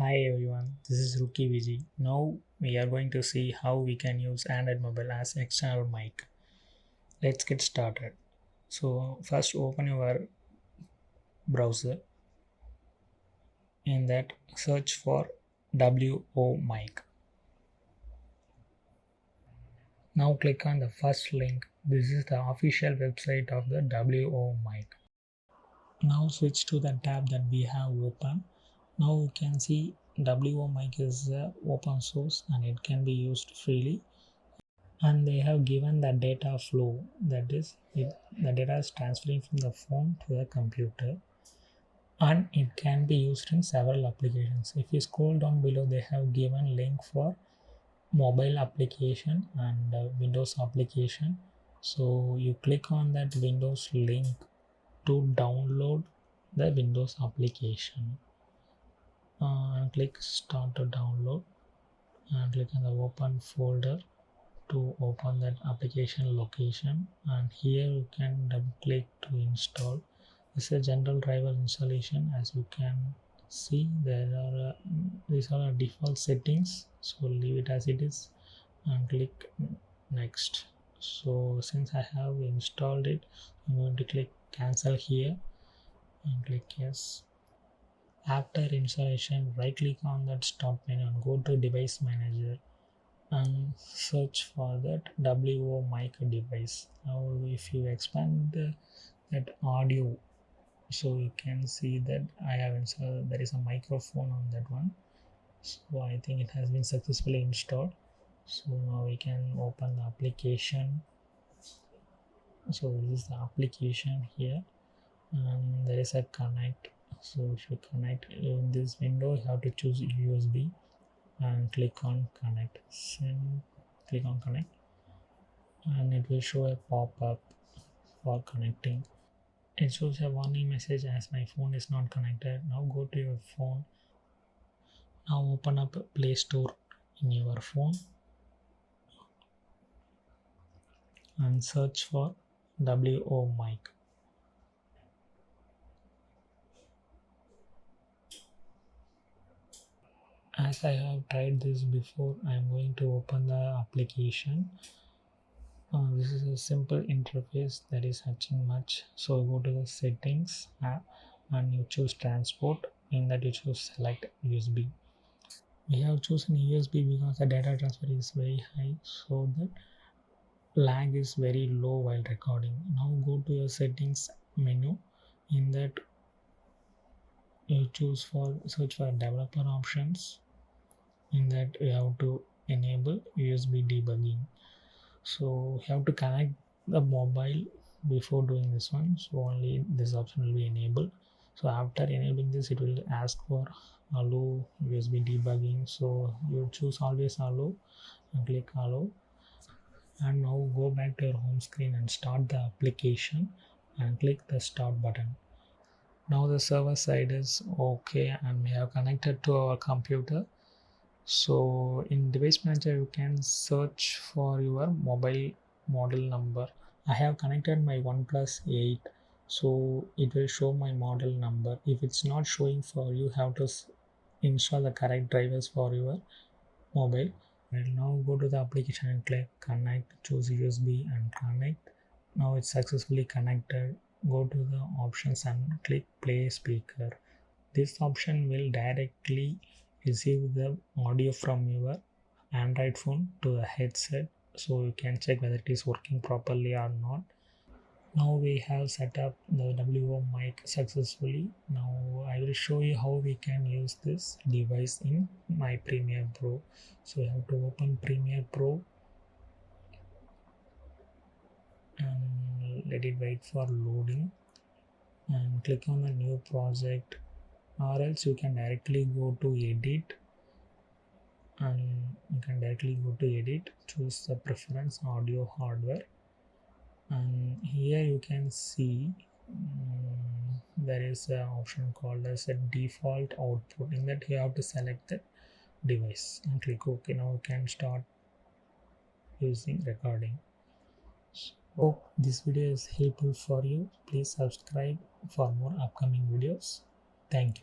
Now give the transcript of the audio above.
Hi everyone, this is Rookie Viji. Now we are going to see how we can use Android mobile as external mic. Let's get started. So first open your browser. In that search for WoMic. Now click on the first link. This is the official website of the WoMic. Now switch to the tab that we have open. Now you can see WoMic is open source and it can be used freely, and they have given the data flow, that is the data is transferring from the phone to the computer, and it can be used in several applications. If you scroll down below, they have given link for mobile application and Windows application. So you click on that Windows link to download the Windows application, and click start to download, and click on the open folder to open that application location, and here you can double click to install. This is a general driver installation. As you can see, there are these are default settings, so leave it as it is and click next. So since I have installed it, I'm going to click cancel here and click yes. After installation, right click on that start menu and go to device manager and search for that WoMic device. Now if you expand that audio, so you can see that I have installed, there is a microphone on that one, so I think it has been successfully installed. So now we can open the application. So this is the application here, and there is a connect. So if you connect in this window, you have to choose USB and click on connect. Click on connect and it will show a pop-up for connecting. It shows a warning message as my phone is not connected. Now go to your phone. Now open up Play Store in your phone and search for WoMic. As I have tried this before, I am going to open the application. This is a simple interface, that is nothing much. So go to the settings app and you choose transport. In that you choose select USB. We have chosen USB because the data transfer is very high, so that lag is very low while recording. Now go to your settings menu. In that you choose for search for developer options. In that you have to enable USB debugging. So you have to connect the mobile before doing this one, so only this option will be enabled. So after enabling this, it will ask for allow USB debugging, so you choose always allow and click allow. And now go back to your home screen and start the application and click the start button. Now the server side is okay and we have connected to our computer. So in device manager you can search for your mobile model number. I have connected my OnePlus 8, so it will show my model number. If it's not showing for you, have to install the correct drivers for your mobile. Well, now go to the application and click connect, choose USB and connect. Now it's successfully connected. Go to the options and click play speaker. This option will directly receive the audio from your Android phone to the headset, so you can check whether it is working properly or not. Now we have set up the WoMic successfully. Now I will show you how we can use this device in my Premiere Pro. So you have to open Premiere Pro and let it wait for loading and click on the new project, or else you can directly go to edit and you can directly go to edit, choose the preference audio hardware, and here you can see there is an option called as a default output. In that you have to select the device and click OK. Now you can start using recording. So hope this video is helpful for you. Please subscribe for more upcoming videos. Thank you.